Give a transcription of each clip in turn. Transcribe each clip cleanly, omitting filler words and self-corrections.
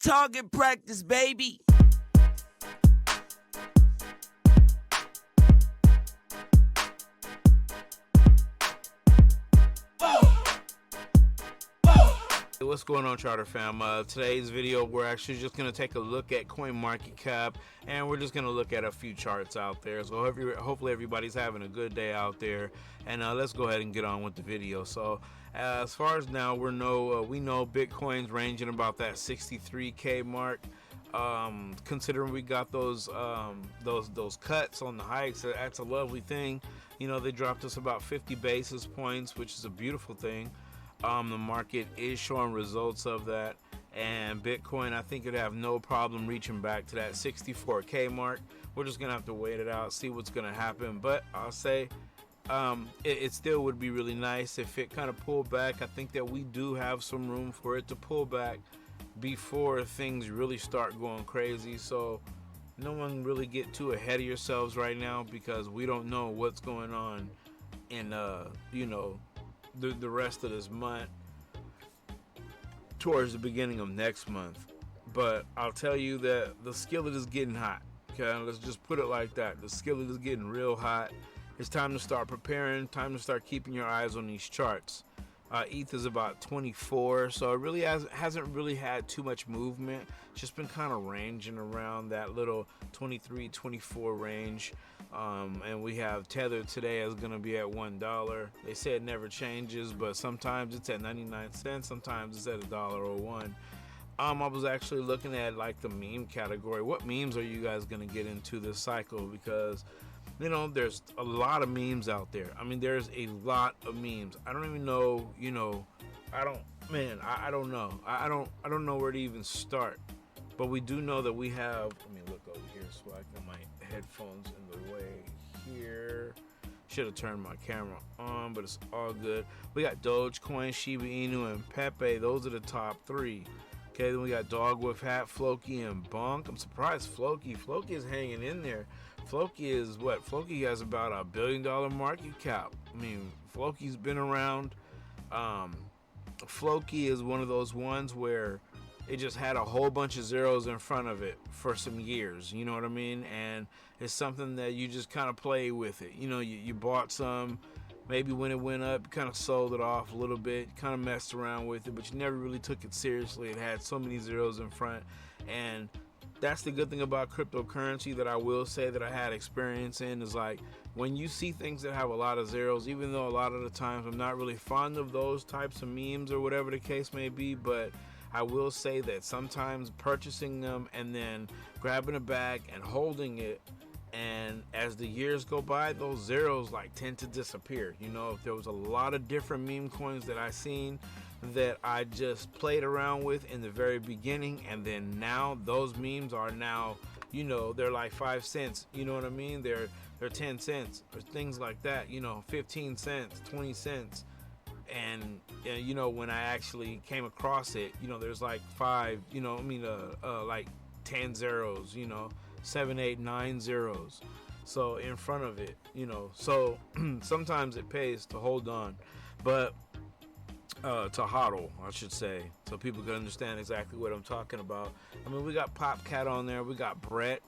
Target practice, baby. Hey, what's going on, Charter fam? Today's video, we're actually just going to take a look at CoinMarketCap, and we're just going to look at a few charts out there. So hopefully everybody's having a good day out there, and let's go ahead and get on with the video. So as far as now, we know Bitcoin's ranging about that 63K mark. Considering we got those cuts on the hikes, that's a lovely thing. You know, they dropped us about 50 basis points, which is a beautiful thing. The market is showing results of that, and Bitcoin, I think, it'd have no problem reaching back to that 64K mark. We're just gonna have to wait it out, see what's gonna happen. But I'll say it still would be really nice if it kind of pulled back. I think that we do have some room for it to pull back before things really start going crazy. So no one really get too ahead of yourselves right now, because we don't know what's going on in the rest of this month towards the beginning of next month. But I'll tell you that the skillet is getting hot. Okay, let's just put it like that. The skillet is getting real hot. It's time to start preparing, time to start keeping your eyes on these charts. ETH is about 24, so it really hasn't really had too much movement. It's just been kind of ranging around that little 23, 24 range. And we have Tether today is going to be at $1. They say it never changes, but sometimes it's at 99 cents, sometimes it's at $1.01. I was actually looking at like the meme category. What memes are you guys going to get into this cycle? Because there's a lot of memes out there. I mean, there's a lot of memes. I don't even know, I don't know. I don't know where to even start. But we do know that we have, let me look over here so I can my headphones in the way here. Should have turned my camera on, but it's all good. We got Dogecoin, Shiba Inu, and Pepe. Those are the top three. Okay, then we got Dog with Hat, Floki, and Bonk. I'm surprised Floki is hanging in there. Floki is what? Floki has about $1 billion market cap. I mean, Floki's been around. Floki is one of those ones where it just had a whole bunch of zeros in front of it for some years. You know what I mean? And it's something that you just kind of play with it. You bought some. Maybe when it went up, you kind of sold it off a little bit, kind of messed around with it, but you never really took it seriously. It had so many zeros in front, and that's the good thing about cryptocurrency that I will say that I had experience in, is like when you see things that have a lot of zeros, even though a lot of the times I'm not really fond of those types of memes or whatever the case may be, but I will say that sometimes purchasing them and then grabbing a bag and holding it, and as the years go by, those zeros like tend to disappear. If there was a lot of different meme coins that I seen that I just played around with in the very beginning, and then now those memes are now, they're like 5 cents. You know what I mean? They're 10 cents or things like that. 15 cents, 20 cents. And when I actually came across it, there's like like 10 zeros, 7, 8, 9 zeros. So in front of it, so sometimes it pays to hold on, but to hodl, I should say, so people can understand exactly what I'm talking about. I mean, we got Popcat on there, we got Brett.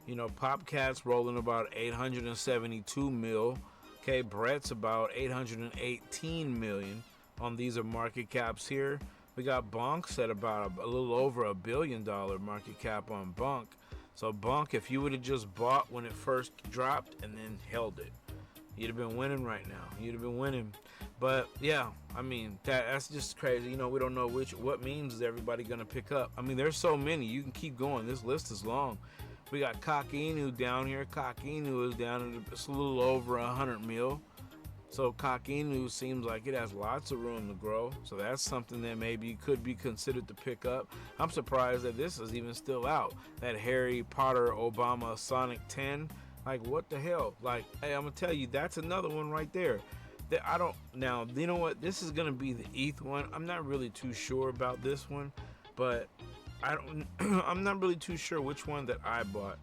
Popcat's rolling about 872 mil. Okay, Brett's about 818 million. On these are market caps here. We got Bonk's at about a little over $1 billion market cap on Bonk. So Bonk, if you would have just bought when it first dropped and then held it, you'd have been winning right now. You'd have been winning. But yeah, I mean, that's just crazy. We don't know what memes is everybody gonna pick up. I mean, there's so many. You can keep going. This list is long. We got Cockinu down here. Cockinu is down at a little over 100 mil. So Cockinu seems like it has lots of room to grow. So that's something that maybe could be considered to pick up. I'm surprised that this is even still out. That Harry Potter Obama Sonic 10. Like, what the hell? Like, hey, I'm gonna tell you, that's another one right there. That I don't. Now, you know what? This is gonna be the ETH one. I'm not really too sure about this one, but I don't. I'm not really too sure which one that I bought.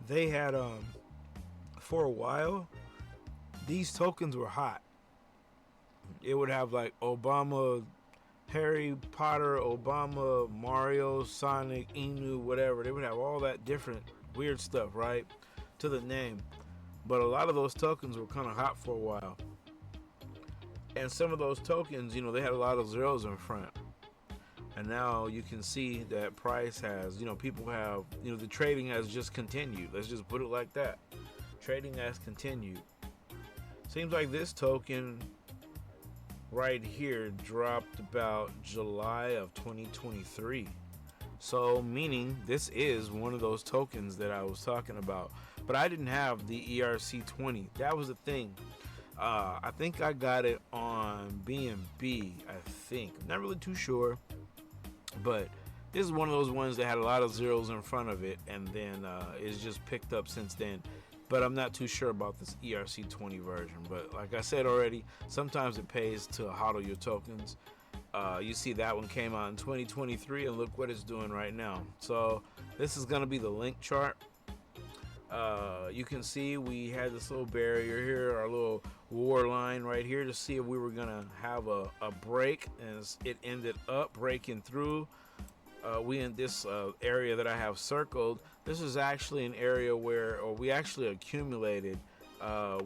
They had for a while, these tokens were hot. It would have like Obama, Harry Potter, Obama, Mario, Sonic, Inu, whatever. They would have all that different weird stuff, right, to the name. But a lot of those tokens were kind of hot for a while. And some of those tokens, they had a lot of zeros in front. And now you can see that price has, people have, the trading has just continued. Let's just put it like that. Trading has continued. Seems like this token right here dropped about July of 2023. So meaning this is one of those tokens that I was talking about. But I didn't have the ERC20. That was the thing. I think I got it on BNB, I think. I'm not really too sure. But this is one of those ones that had a lot of zeros in front of it, and then it's just picked up since then. But I'm not too sure about this ERC20 version. But like I said already, sometimes it pays to hodl your tokens. You see that one came out in 2023, and look what it's doing right now. So this is going to be the link chart. You can see we had this little barrier here, our little war line right here, to see if we were gonna have a break, and it ended up breaking through. We in this area that I have circled, this is actually an area where we actually accumulated.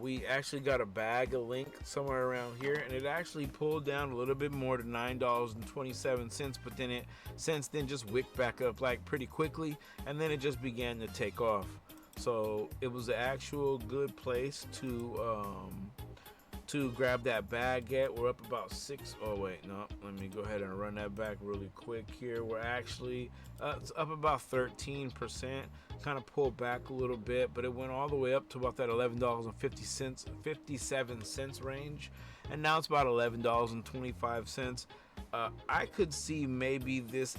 We actually got a bag of link somewhere around here, and it actually pulled down a little bit more to $9.27, but then it since then just wicked back up like pretty quickly, and then it just began to take off. So it was an actual good place to grab that bag at. We're up about let me go ahead and run that back really quick here. We're actually it's up about 13%, kind of pulled back a little bit, but it went all the way up to about that $11.57 range, and now it's about $11.25. I could see maybe this,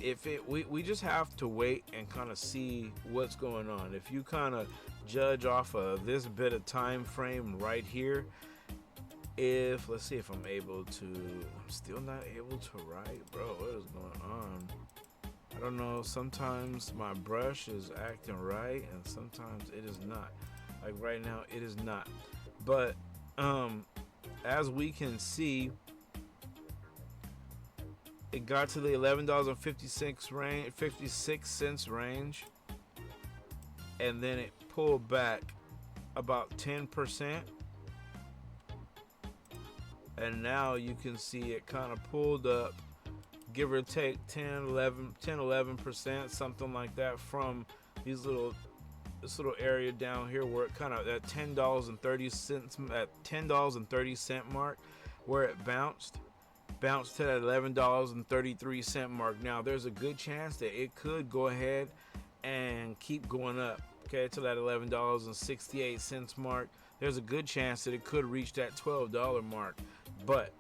we just have to wait and kind of see what's going on. If you kind of judge off of this bit of time frame right here, let's see if I'm still not able to write, bro. What is going on? I don't know. Sometimes my brush is acting right, and sometimes it is not. Like right now, it is not. But as we can see, it got to the $11.56 range, and then it pulled back about 10%, and now you can see it kind of pulled up, give or take 11%, something like that, from this little area down here where it kind of at $10.30 mark, where it bounced to that $11.33 mark. Now there's a good chance that it could go ahead and keep going up, okay, to that $11.68 mark. There's a good chance that it could reach that $12 mark, but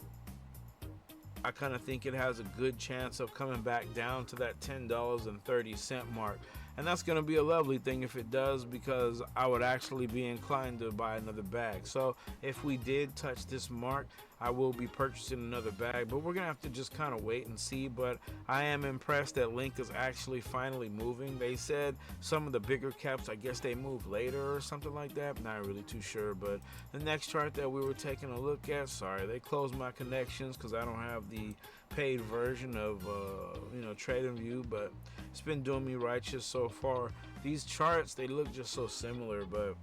I kind of think it has a good chance of coming back down to that $10.30 mark. And that's going to be a lovely thing if it does, because I would actually be inclined to buy another bag. So if we did touch this mark, I will be purchasing another bag, but we're going to have to just kind of wait and see. But I am impressed that Link is actually finally moving. They said some of the bigger caps, I guess they move later or something like that. Not really too sure. But the next chart that we were taking a look at, sorry, they closed my connections because I don't have the paid version of TradingView, but it's been doing me righteous so far. These charts, they look just so similar, but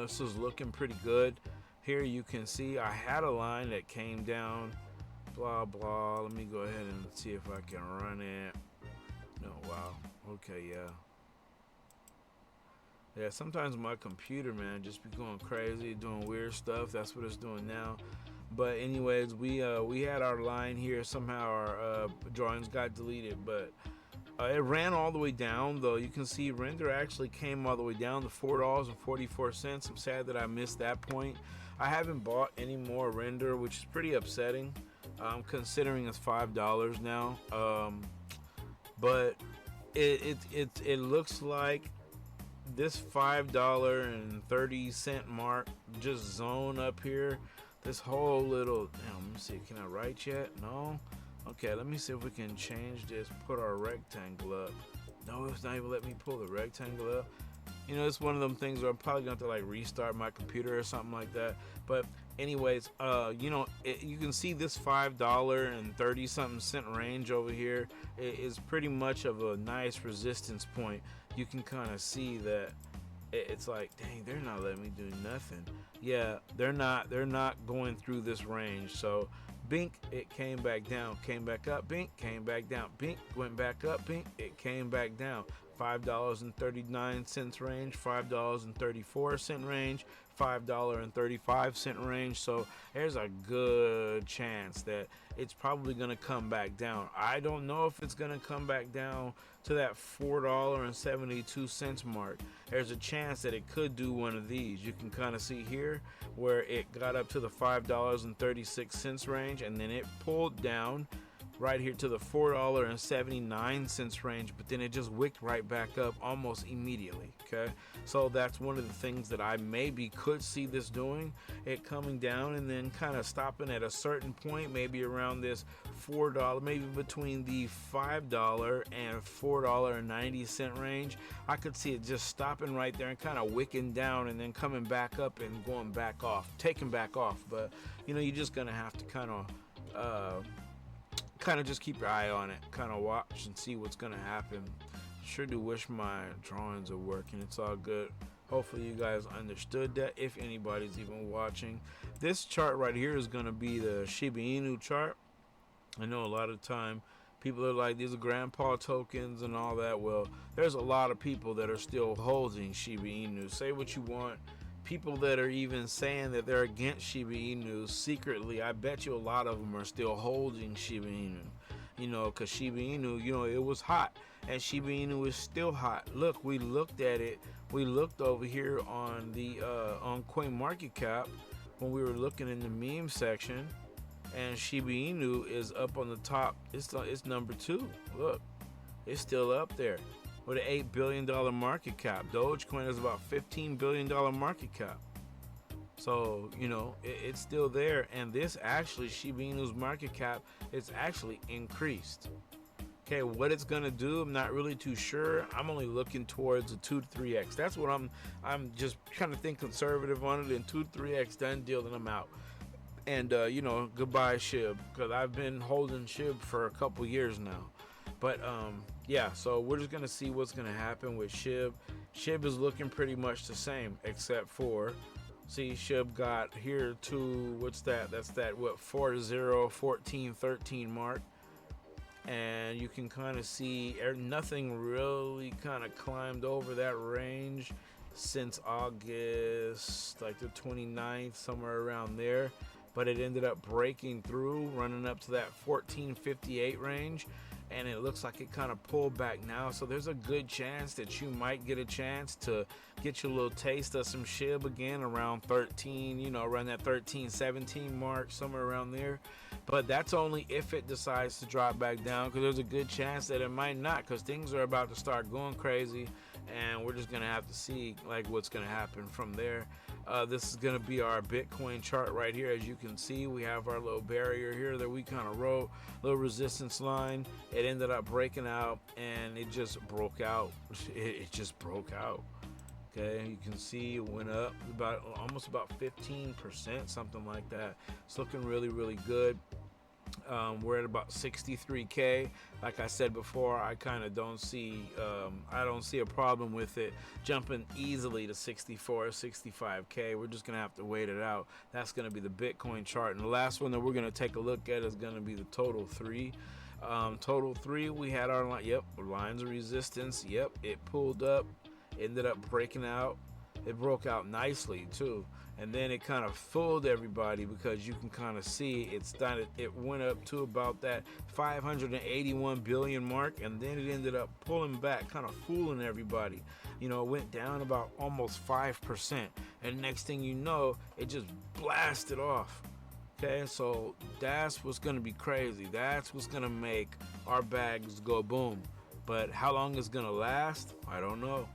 this is looking pretty good. Here you can see I had a line that came down, blah blah. Let me go ahead and see if I can run it. Oh wow, okay, yeah, sometimes my computer, man, just be going crazy, doing weird stuff. That's what it's doing now. But anyways, we had our line here. Somehow our drawings got deleted, but it ran all the way down, though. You can see render actually came all the way down to $4.44. I'm sad that I missed that point. I haven't bought any more render, which is pretty upsetting. I'm considering it's $5 now, but it looks like this $5.30 mark just zone up here. This whole little, let me see, can I write yet? No? Okay, let me see if we can change this, put our rectangle up. No, it's not even letting me pull the rectangle up. You know, it's one of them things where I'm probably going to like restart my computer or something like that. But anyways, you know, you can see this $5 and 30 something cent range over here is pretty much of a nice resistance point. You can kind of see that it's like, dang, they're not letting me do nothing. Yeah, they're not going through this range. So bink, it came back down, came back up, bink, came back down, bink, went back up, bink, it came back down. $5.39 range, $5.34 range, $5.35 range. So there's a good chance that it's probably going to come back down. I don't know if it's going to come back down to that $4.72 mark. There's a chance that it could do one of these. You can kind of see here where it got up to the $5.36 range, and then it pulled down right here to the $4.79 range, but then it just wicked right back up almost immediately. Okay, so that's one of the things that I maybe could see this doing, it coming down and then kind of stopping at a certain point, maybe around this $4, maybe between the $5 and $4.90 range. I could see it just stopping right there and kind of wicking down and then coming back up and going back off, taking back off. But you know, you're just gonna have to kind of just keep your eye on it, kind of watch and see what's gonna happen. Sure do wish my drawings are working. It's all good. Hopefully you guys understood that, if anybody's even watching. This chart right here is gonna be the Shiba Inu chart. I know a lot of time people are like, these are grandpa tokens and all that. Well, there's a lot of people that are still holding Shiba Inu. Say what you want. People that are even saying that they're against Shiba Inu secretly, I bet you a lot of them are still holding Shiba Inu. You know, because Shiba Inu, you know, it was hot, and Shiba Inu is still hot. Look, we looked at it. We looked over here on the on CoinMarketCap when we were looking in the meme section, and Shiba Inu is up on the top. It's number 2. Look, it's still up there with an $8 billion market cap. Dogecoin is about $15 billion market cap. So, you know, it's still there. And this actually, Shiba Inu's market cap, is actually increased. Okay, what it's going to do, I'm not really too sure. I'm only looking towards a 2 to 3x. That's what I'm just kind of think conservative on it. And 2 to 3x done deal, then I'm out. And, you know, goodbye SHIB, because I've been holding SHIB for a couple years now. But yeah, so we're just gonna see what's gonna happen with SHIB. SHIB is looking pretty much the same, except for, see, SHIB got here to, what's that? That's that, what, 401413 mark. And you can kind of see nothing really kind of climbed over that range since August, like the 29th, somewhere around there. But it ended up breaking through, running up to that 1458 range. And it looks like it kind of pulled back now. So there's a good chance that you might get a chance to get you a little taste of some SHIB again around 13, you know, around that 13, 17 mark, somewhere around there. But that's only if it decides to drop back down, because there's a good chance that it might not, because things are about to start going crazy, and we're just going to have to see like what's going to happen from there. This is going to be our Bitcoin chart right here. As you can see, we have our little barrier here that we kind of wrote, little resistance line. It ended up breaking out, and it just broke out. It just broke out. Okay, you can see it went up almost about 15%, something like that. It's looking really, really good. We're at about 63K. Like I said before, I kind of don't see I don't see a problem with it jumping easily to 64 or 65K. We're just gonna have to wait it out. That's gonna be the Bitcoin chart, and the last one that we're gonna take a look at is gonna be the total 3. Total 3, we had our line, yep, lines of resistance. Yep, it pulled up, ended up breaking out. It broke out nicely too, and then it kind of fooled everybody, because you can kind of see it went up to about that 581 billion mark, and then it ended up pulling back, kind of fooling everybody. You know, it went down about almost 5%, and next thing you know, it just blasted off. Okay, so that's what's going to be crazy. That's what's going to make our bags go boom. But how long it's going to last, I don't know.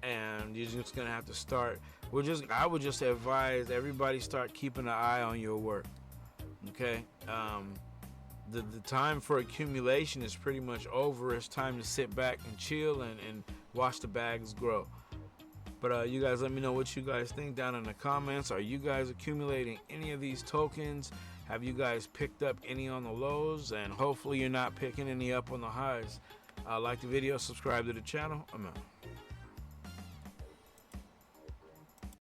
And you're just going to have to start. I would just advise everybody start keeping an eye on your work. Okay? The time for accumulation is pretty much over. It's time to sit back and chill and watch the bags grow. But you guys let me know what you guys think down in the comments. Are you guys accumulating any of these tokens? Have you guys picked up any on the lows? And hopefully you're not picking any up on the highs. Like the video, subscribe to the channel. I'm out.